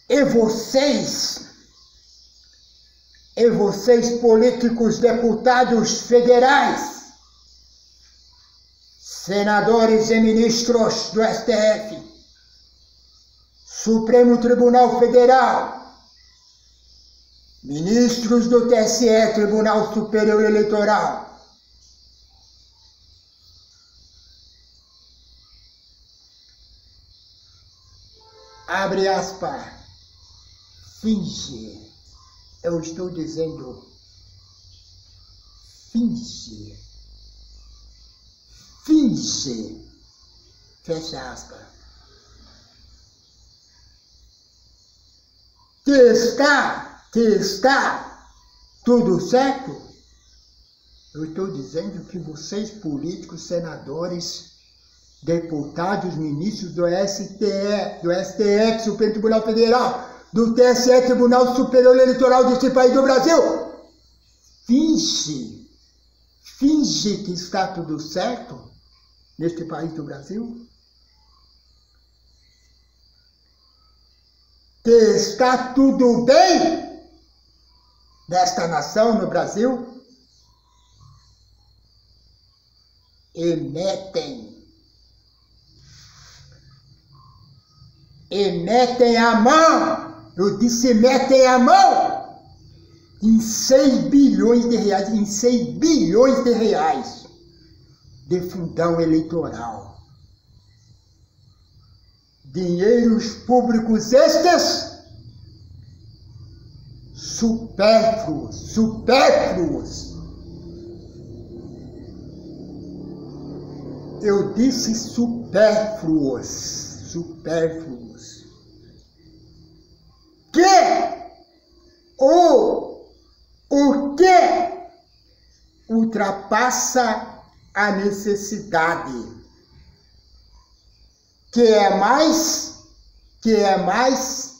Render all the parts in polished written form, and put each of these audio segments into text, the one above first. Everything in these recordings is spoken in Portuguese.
E vocês políticos, deputados federais, senadores e ministros do STF, Supremo Tribunal Federal, ministros do TSE, Tribunal Superior Eleitoral, abre aspas, finge, eu estou dizendo, finge, fecha aspas, que está tudo certo? Eu estou dizendo que vocês políticos, senadores, deputados, ministros do STF, Supremo Tribunal Federal, do TSE, Tribunal Superior Eleitoral deste país do Brasil, finge que está tudo certo neste país do Brasil, que está tudo bem desta nação no Brasil, e metem a mão, eu disse metem a mão, em 6 bilhões de reais, de fundão eleitoral. Dinheiros públicos estes supérfluos. Eu disse supérfluos. O que ultrapassa a necessidade, que é mais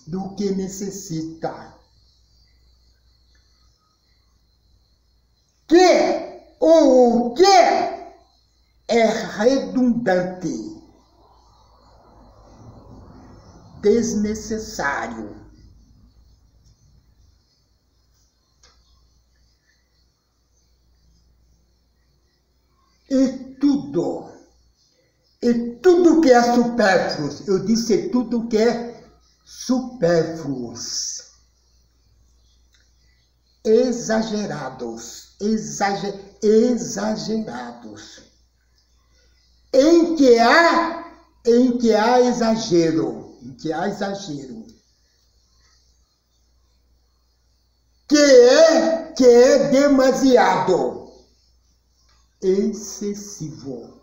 do que necessita, o que é redundante, desnecessário, e tudo que é supérfluo, eu disse tudo que é supérfluo, exagerados, em que há exagero, que é demasiado, excessivo,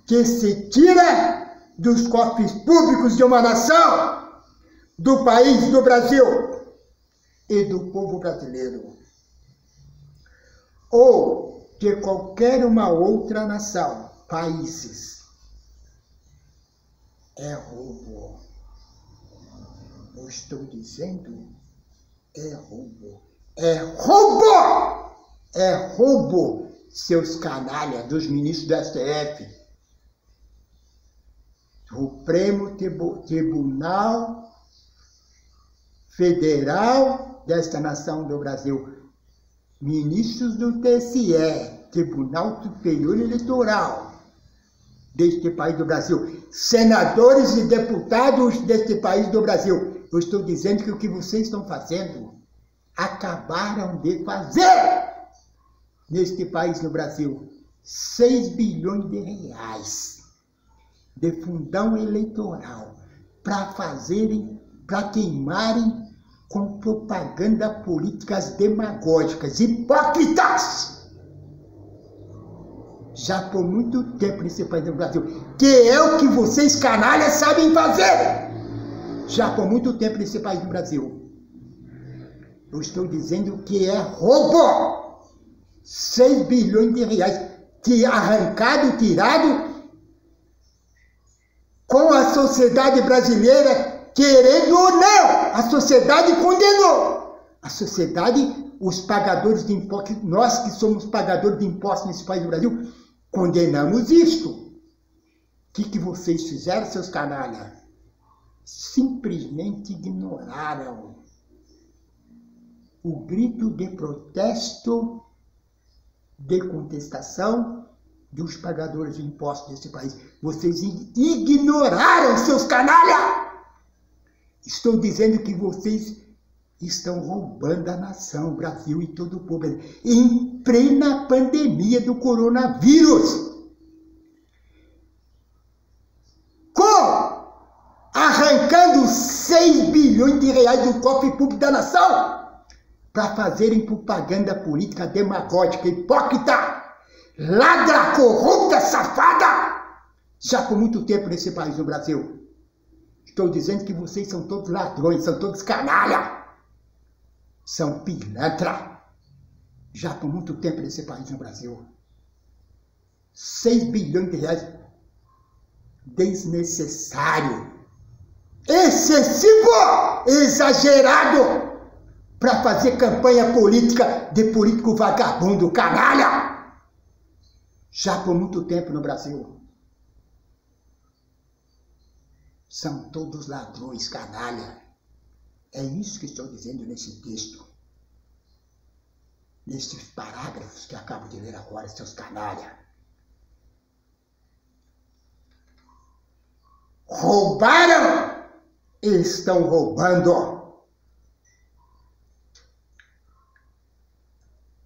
que se tira dos cofres públicos de uma nação, do país do Brasil e do povo brasileiro, ou de qualquer uma outra nação, países. É roubo. Eu estou dizendo, é roubo. É roubo, seus canalhas dos ministros do STF. Supremo Tribunal Federal desta nação do Brasil. Ministros do TSE, Tribunal Superior Eleitoral deste país do Brasil. Senadores e deputados deste país do Brasil. Eu estou dizendo que o que vocês estão fazendo, acabaram de fazer neste país no Brasil. 6 bilhões de reais de fundão eleitoral para queimarem com propaganda políticas demagógicas, hipócritas. Já por muito tempo nesse país do Brasil, que é o que vocês canalhas sabem fazer. Já por muito tempo nesse país do Brasil. Eu estou dizendo que é roubo. 6 bilhões de reais tirado com a sociedade brasileira, querendo ou não, a sociedade condenou. A sociedade, os pagadores de impostos, nós que somos pagadores de impostos nesse país do Brasil, condenamos isto. O que vocês fizeram, seus canalhas? Simplesmente ignoraram o grito de protesto, de contestação dos pagadores de impostos desse país. Vocês ignoraram, seus canalhas! Estou dizendo que vocês estão roubando a nação, o Brasil e todo o povo, em plena pandemia do coronavírus. Arrancando 6 bilhões de reais do cofre público da nação para fazerem propaganda política demagógica, hipócrita, ladra, corrupta, safada, já por muito tempo nesse país, no Brasil. Estou dizendo que vocês são todos ladrões, são todos canalha, são pilantra, já por muito tempo nesse país, no Brasil. 6 bilhões de reais desnecessário, excessivo, exagerado, para fazer campanha política de político vagabundo, canalha, já por muito tempo no Brasil. São todos ladrões, canalha. É isso que estou dizendo nesse texto, nesses parágrafos que acabo de ler agora, seus canalha. Roubaram! Estão roubando.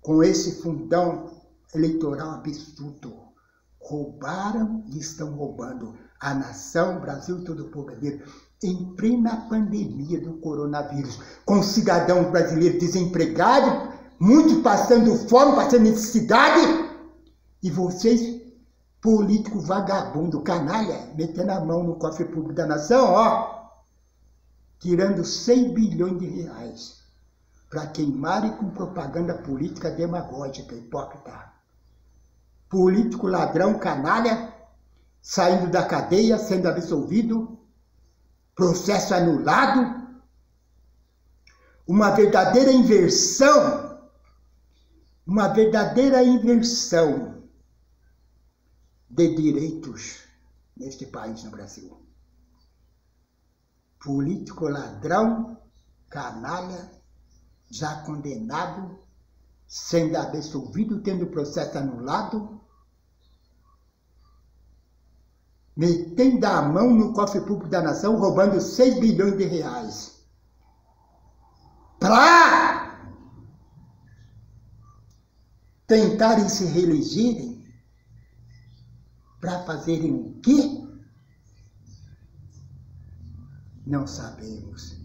Com esse fundão eleitoral absurdo. Roubaram e estão roubando a nação, o Brasil e todo o povo brasileiro, em plena pandemia do coronavírus, com cidadãos brasileiros desempregados, muitos passando fome, passando necessidade, e vocês, político vagabundo, canalha, metendo a mão no cofre público da nação, ó, tirando 100 bilhões de reais para queimarem com propaganda política demagógica, hipócrita. Político ladrão, canalha, saindo da cadeia, sendo absolvido, processo anulado, uma verdadeira inversão de direitos neste país, no Brasil. Político ladrão, canalha, já condenado, sendo absolvido, tendo o processo anulado, metendo a mão no cofre público da nação, roubando 6 bilhões de reais. Para tentarem se reelegerem, para fazerem o quê? Não sabemos.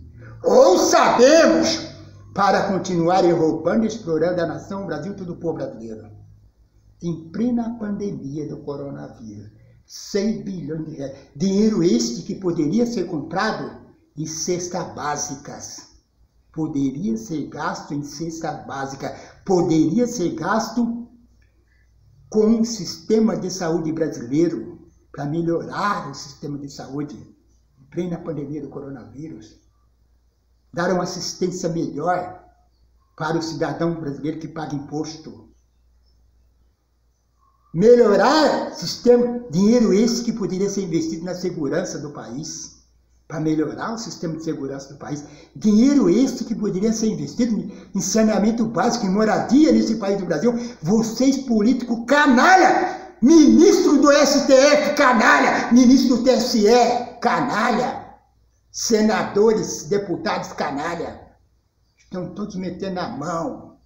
Ou sabemos, para continuarem roubando e explorando a nação, o Brasil e todo o povo brasileiro. Em plena pandemia do coronavírus. 6 bilhões de reais. Dinheiro este que poderia ser comprado em cestas básicas. Poderia ser gasto em cesta básica. Poderia ser gasto com o sistema de saúde brasileiro, para melhorar o sistema de saúde em plena pandemia do coronavírus. Dar uma assistência melhor para o cidadão brasileiro que paga imposto. Melhorar o sistema, dinheiro esse que poderia ser investido na segurança do país, para melhorar o sistema de segurança do país. Dinheiro esse que poderia ser investido em saneamento básico, em moradia nesse país do Brasil. Vocês, políticos canalha, ministro do STF, canalha, ministro do TSE, canalha, senadores, deputados, canalha, estão todos metendo a mão,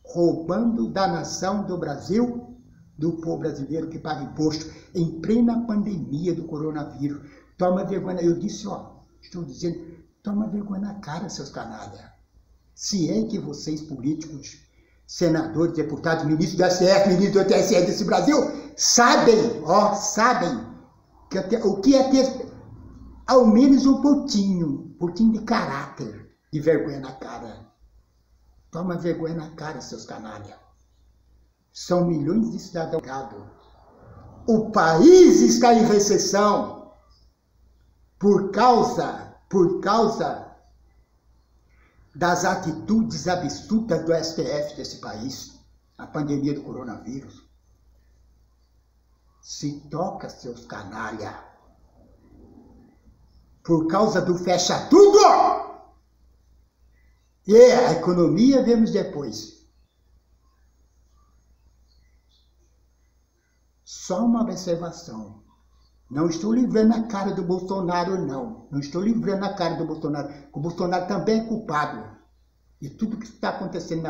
roubando da nação do Brasil, do povo brasileiro que paga imposto em plena pandemia do coronavírus. Toma vergonha, eu disse, ó, estou dizendo, toma vergonha na cara, seus canalha. Se é que vocês, políticos, senadores, deputados, ministros do STF, ministros do TSE desse Brasil, sabem, ó, sabem o que é ter ao menos um pouquinho de caráter, de vergonha na cara. Toma vergonha na cara, seus canalha. São milhões de cidadãos. O país está em recessão por causa das atitudes absurdas do STF desse país, a pandemia do coronavírus. Se toca, seus canalha. Por causa do fecha tudo. E a economia vemos depois. Só uma observação. Não estou livrando a cara do Bolsonaro, não. Não estou livrando a cara do Bolsonaro. O Bolsonaro também é culpado. E tudo que está acontecendo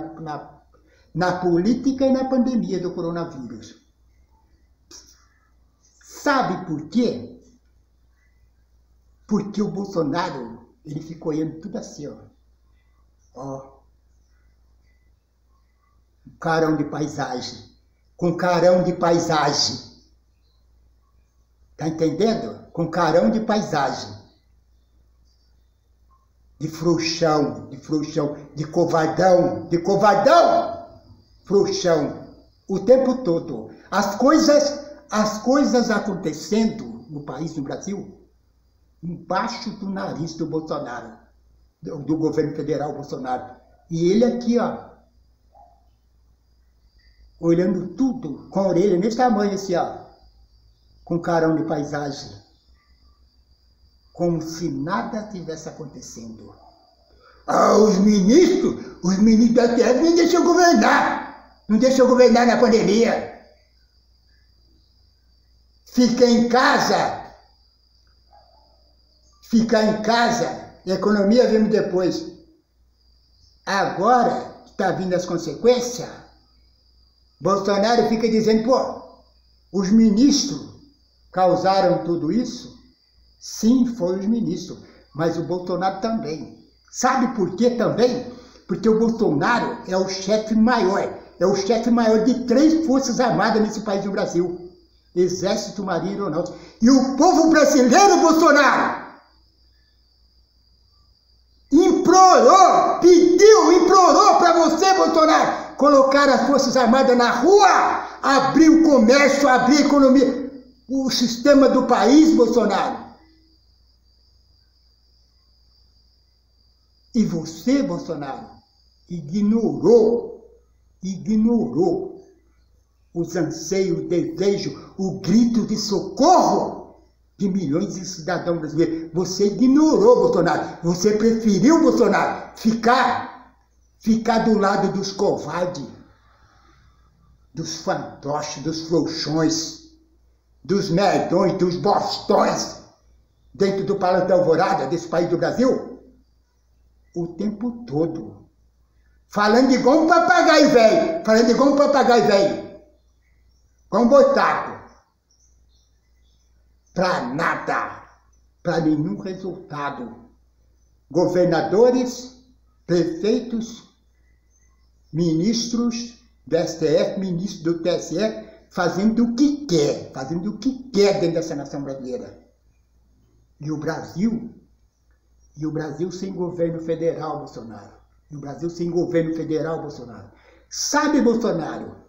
na política e na pandemia do coronavírus. Sabe por quê? Porque o Bolsonaro, ele ficou olhando tudo assim, ó. Ó. Um carão de paisagem. Com carão de paisagem. Tá entendendo? Com carão de paisagem. De frouxão, de covardão, frouxão. O tempo todo. As coisas acontecendo no país, no Brasil, embaixo do nariz do Bolsonaro, do governo federal Bolsonaro. E ele aqui, ó, olhando tudo, com a orelha nesse tamanho assim, ó, com carão de paisagem, como se nada tivesse acontecendo. Ah, os ministros da TF não deixam governar na pandemia. Ficar em casa, economia vemos depois. Agora está vindo as consequências. Bolsonaro fica dizendo, pô, os ministros causaram tudo isso? Sim, foi os ministros, mas o Bolsonaro também. Sabe por quê também? Porque o Bolsonaro é o chefe maior. É o chefe maior de 3 forças armadas nesse país do Brasil. Exército, Marinha e Aeronáutica. E o povo brasileiro, Bolsonaro, implorou para você, Bolsonaro, colocar as Forças Armadas na rua, abrir o comércio, abrir a economia, o sistema do país, Bolsonaro. E você, Bolsonaro, ignorou os anseios, o desejo, o grito de socorro de milhões de cidadãos brasileiros. Você ignorou, Bolsonaro. Você preferiu, Bolsonaro, ficar do lado dos covardes, dos fantoches, dos frouxões, dos merdões, dos bostões, dentro do Palácio da Alvorada, desse país do Brasil, o tempo todo. Falando igual um papagaio velho, com um botaco. Para nada, para nenhum resultado. Governadores, prefeitos, ministros do STF, ministros do TSE, fazendo o que quer dentro dessa nação brasileira. E o Brasil sem governo federal, Bolsonaro. Sabe, Bolsonaro,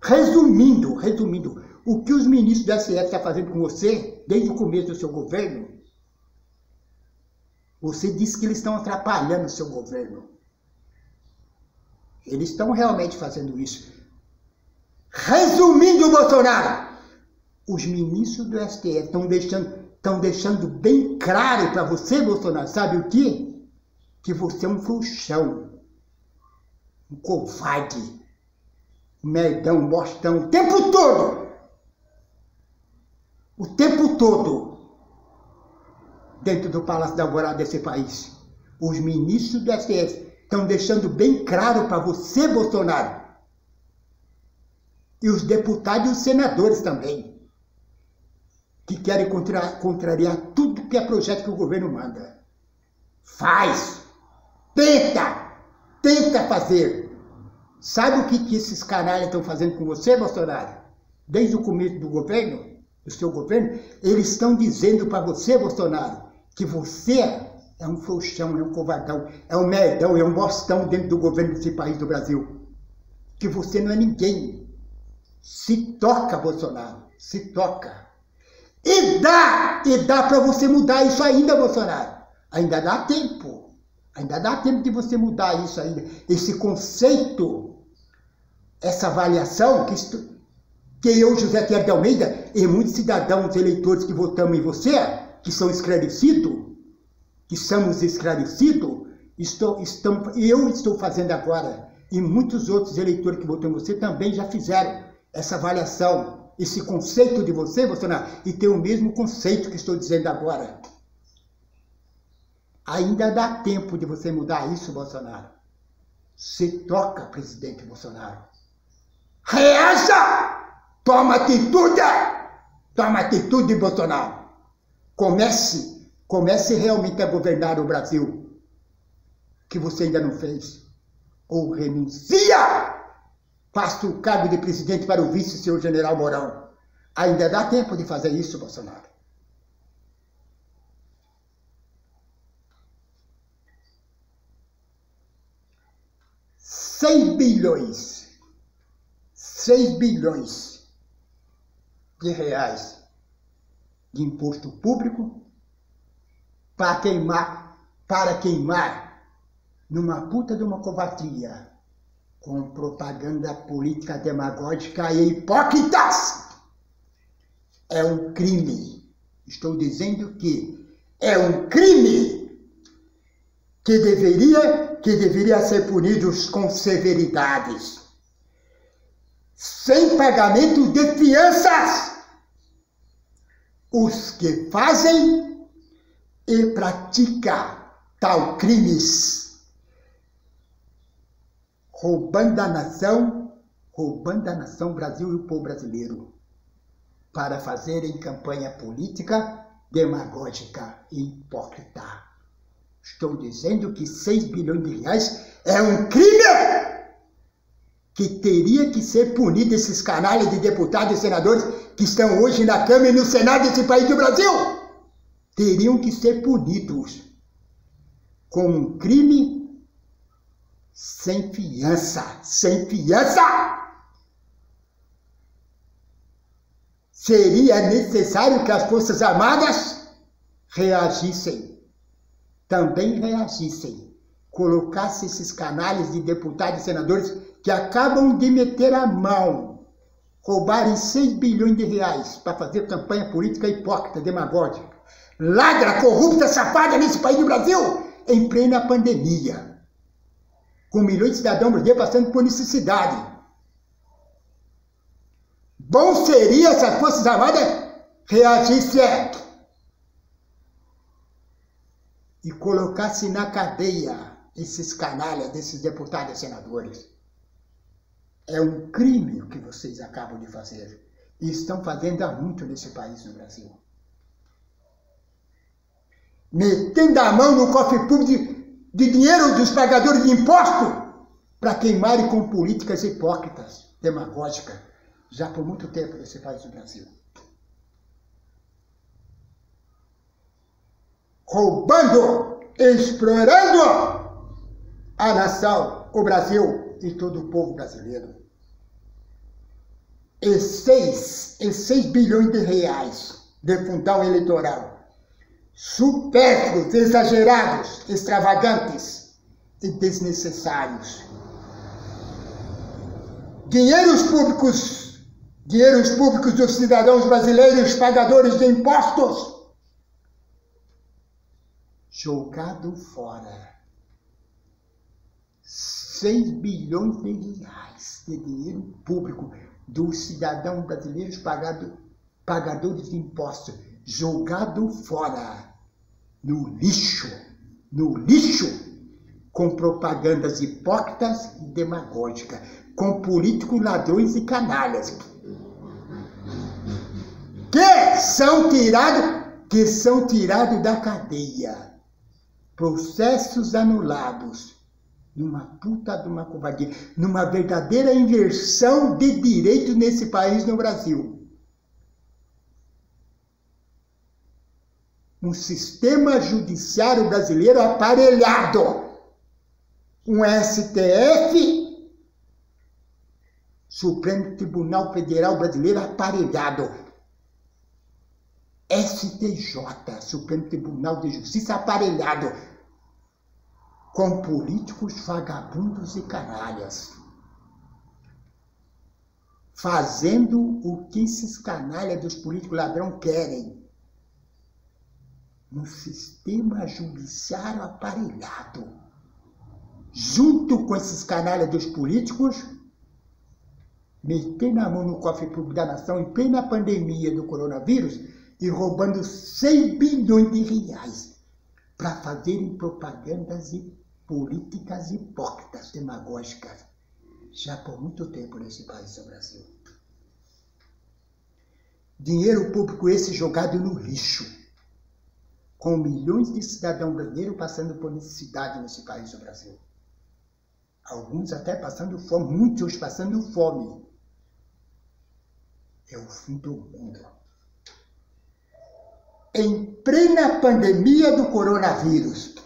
resumindo, o que os ministros do STF estão fazendo com você, desde o começo do seu governo, você disse que eles estão atrapalhando o seu governo. Eles estão realmente fazendo isso. Resumindo, Bolsonaro, os ministros do STF estão deixando bem claro para você, Bolsonaro, sabe o quê? Que você é um frouxão, um covarde, um merdão, um bostão, o tempo todo, dentro do Palácio da Alvorada desse país. Os ministros do STF estão deixando bem claro para você, Bolsonaro, e os deputados e os senadores também, que querem contrariar tudo que é projeto que o governo manda. Tenta fazer. Sabe o que esses canalhas estão fazendo com você, Bolsonaro? Desde o começo do governo, do seu governo, eles estão dizendo para você, Bolsonaro, que você é um frouxão, é um covardão, é um merdão, é um bostão dentro do governo desse país do Brasil. Que você não é ninguém. Se toca, Bolsonaro, se toca. E dá para você mudar isso ainda, Bolsonaro. Ainda dá tempo de você mudar isso ainda. Esse conceito, essa avaliação, que eu, José Quero de Almeida, e muitos cidadãos eleitores que votamos em você, que são esclarecidos, que somos esclarecidos, eu estou fazendo agora, e muitos outros eleitores que votam em você também já fizeram essa avaliação, esse conceito de você, Bolsonaro, e tem o mesmo conceito que estou dizendo agora. Ainda dá tempo de você mudar isso, Bolsonaro. Você toca, presidente Bolsonaro. Reaja! Toma atitude! Toma atitude, Bolsonaro. Comece realmente a governar o Brasil, que você ainda não fez. Ou renuncia! Faça o cargo de presidente para o vice, senhor general Mourão. Ainda dá tempo de fazer isso, Bolsonaro. R$ 6 bilhões de reais de imposto público para queimar numa puta de uma covardia, com propaganda política demagógica e hipócritas. É um crime. Estou dizendo que é um crime que deveria ser punido com severidades, sem pagamento de fianças. Os que fazem e praticam tal crimes, roubando a nação Brasil e o povo brasileiro, para fazerem campanha política demagógica e hipócrita. Estou dizendo que 6 bilhões de reais é um crime que teria que ser punido, esses canalhas de deputados e senadores que estão hoje na Câmara e no Senado desse país do Brasil. Teriam que ser punidos com um crime sem fiança. Sem fiança! Seria necessário que as Forças Armadas reagissem. Também reagissem. Colocassem esses canalhas de deputados e senadores que acabam de meter a mão, roubarem 6 bilhões de reais para fazer campanha política hipócrita, demagógica, ladra, corrupta, safada nesse país do Brasil, em plena pandemia, com milhões de cidadãos brasileiros passando por necessidade. Bom seria se as Forças Armadas reagissem e colocassem na cadeia esses canalhas desses deputados e senadores. É um crime o que vocês acabam de fazer. E estão fazendo há muito nesse país, no Brasil. Metendo a mão no cofre público de dinheiro dos pagadores de imposto para queimarem com políticas hipócritas, demagógicas, já por muito tempo nesse país do Brasil. Roubando, explorando a nação, o Brasil e todo o povo brasileiro. E 6 bilhões de reais de fundão eleitoral, supérfluos, exagerados, extravagantes e desnecessários. Dinheiros públicos dos cidadãos brasileiros, pagadores de impostos, jogado fora. 6 bilhões de reais de dinheiro público dos cidadãos brasileiros pagadores de impostos, jogado fora, no lixo, com propagandas hipócritas e demagógicas, com políticos ladrões e canalhas, que são tirados da cadeia, processos anulados, numa puta de uma covardia, numa verdadeira inversão de direitos nesse país, no Brasil. Um sistema judiciário brasileiro aparelhado, um STF, Supremo Tribunal Federal Brasileiro aparelhado, STJ, Supremo Tribunal de Justiça aparelhado, com políticos vagabundos e canalhas, fazendo o que esses canalhas dos políticos ladrão querem. Um sistema judiciário aparelhado, junto com esses canalhas dos políticos, metendo a mão no cofre público da nação em plena pandemia do coronavírus e roubando 100 bilhões de reais para fazerem propagandas e políticas hipócritas, demagógicas, já por muito tempo nesse país, no Brasil. Dinheiro público esse jogado no lixo, com milhões de cidadãos brasileiros passando por necessidade nesse país, no Brasil. Alguns até passando fome, muitos passando fome. É o fim do mundo. Em plena pandemia do coronavírus,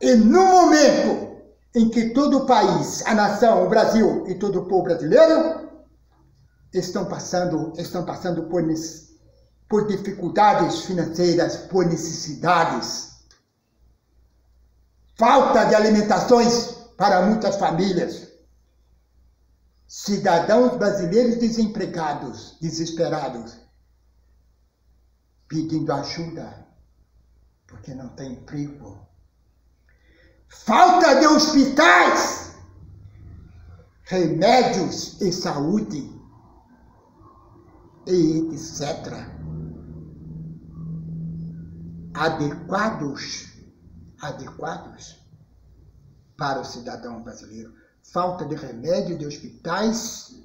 e no momento em que todo o país, a nação, o Brasil e todo o povo brasileiro estão passando por dificuldades financeiras, por necessidades, falta de alimentações para muitas famílias, cidadãos brasileiros desempregados, desesperados, pedindo ajuda porque não tem emprego, falta de hospitais, remédios e saúde, e etc. adequados para o cidadão brasileiro. Falta de remédio, de hospitais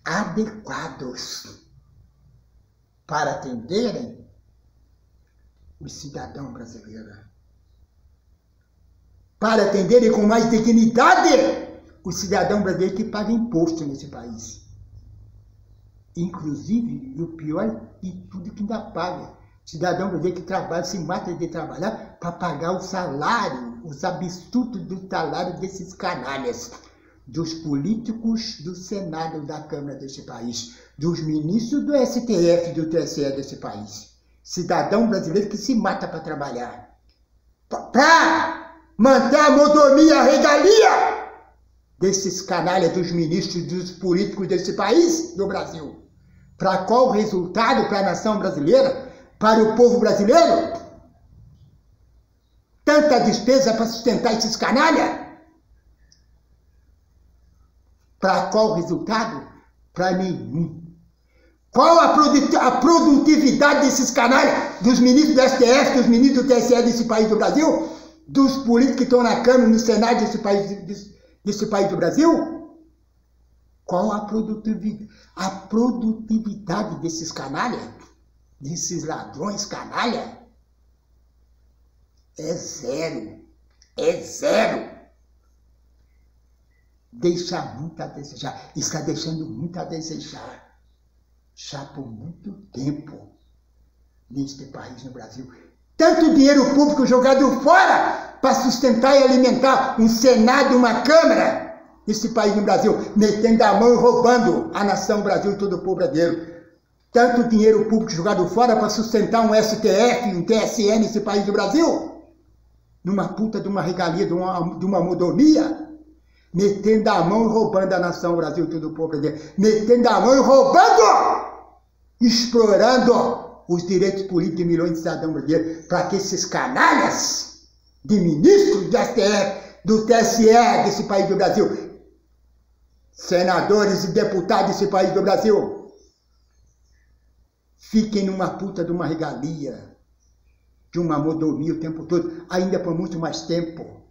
adequados para atenderem o cidadão brasileiro. Para atenderem com mais dignidade o cidadão brasileiro que paga imposto nesse país. Inclusive, e o pior de tudo que ainda paga. Cidadão brasileiro que trabalha, se mata de trabalhar para pagar o salário, os absurdos do salário desses canalhas, dos políticos do Senado, da Câmara desse país, dos ministros do STF, do TSE desse país. Cidadão brasileiro que se mata para trabalhar. Para manter a mordomia, a regalia desses canalhas, dos ministros, dos políticos desse país, do Brasil. Para qual resultado para a nação brasileira? Para o povo brasileiro? Tanta despesa para sustentar esses canalhas? Para qual resultado? Para nenhum. Qual a produtividade desses canalhas, dos ministros do STF, dos ministros do TSE desse país do Brasil, dos políticos que estão na Câmara, no Senado desse país do Brasil? Qual a produtividade desses canalhas? Desses ladrões canalha? É zero. É zero. Deixa muito a desejar. Está deixando muito a desejar. Já por muito tempo neste país, no Brasil. Tanto dinheiro público jogado fora para sustentar e alimentar um Senado, uma Câmara nesse país, no Brasil, metendo a mão e roubando a nação Brasil e todo o povo brasileiro. Tanto dinheiro público jogado fora para sustentar um STF, um TSE nesse país do Brasil, numa puta de uma regalia, de uma mordomia, metendo a mão e roubando a nação Brasil e todo o povo brasileiro, metendo a mão e roubando, explorando os direitos políticos de milhões de cidadãos brasileiros, para que esses canalhas de ministros do STF, do TSE desse país do Brasil, senadores e deputados desse país do Brasil, fiquem numa puta de uma regalia, de uma mordomia o tempo todo, ainda por muito mais tempo.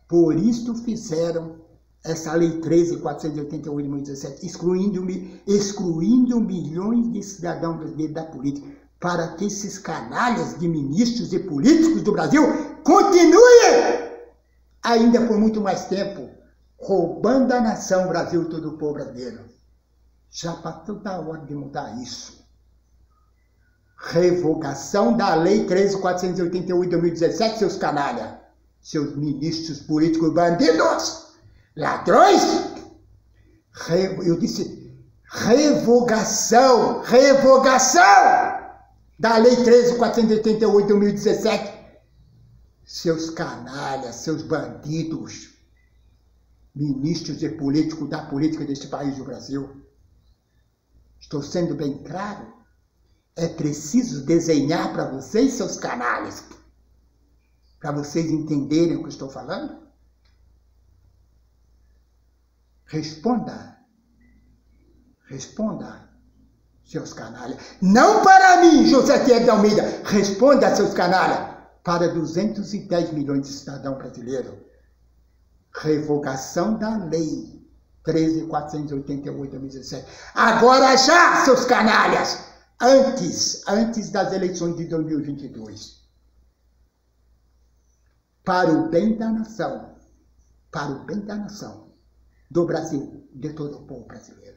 Por isso fizeram essa Lei 13.488 de 2017, excluindo milhões de cidadãos brasileiros da política, para que esses canalhas de ministros e políticos do Brasil continuem, ainda por muito mais tempo, roubando a nação Brasil e todo o povo brasileiro. Já passou da hora de mudar isso. Revogação da Lei 13.488 de 2017, seus canalhas, seus ministros políticos bandidos, ladrões. Eu disse revogação da Lei 13.488 de 2017, seus canalhas, seus bandidos, ministros e políticos da política deste país do Brasil. Estou sendo bem claro. É preciso desenhar para vocês, seus canalhas, para vocês entenderem o que eu estou falando. Responda. Responda, seus canalhas. Não para mim, José Thierry de Almeida. Responda, seus canalhas. Para 210 milhões de cidadãos brasileiros. Revogação da lei 13.488/2017. Agora já, seus canalhas. Antes das eleições de 2022. Para o bem da nação. Para o bem da nação. Do Brasil. De todo o povo brasileiro.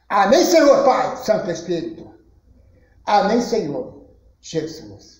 Amém, Senhor Pai, Santo Espírito. Amém, Senhor Jesus.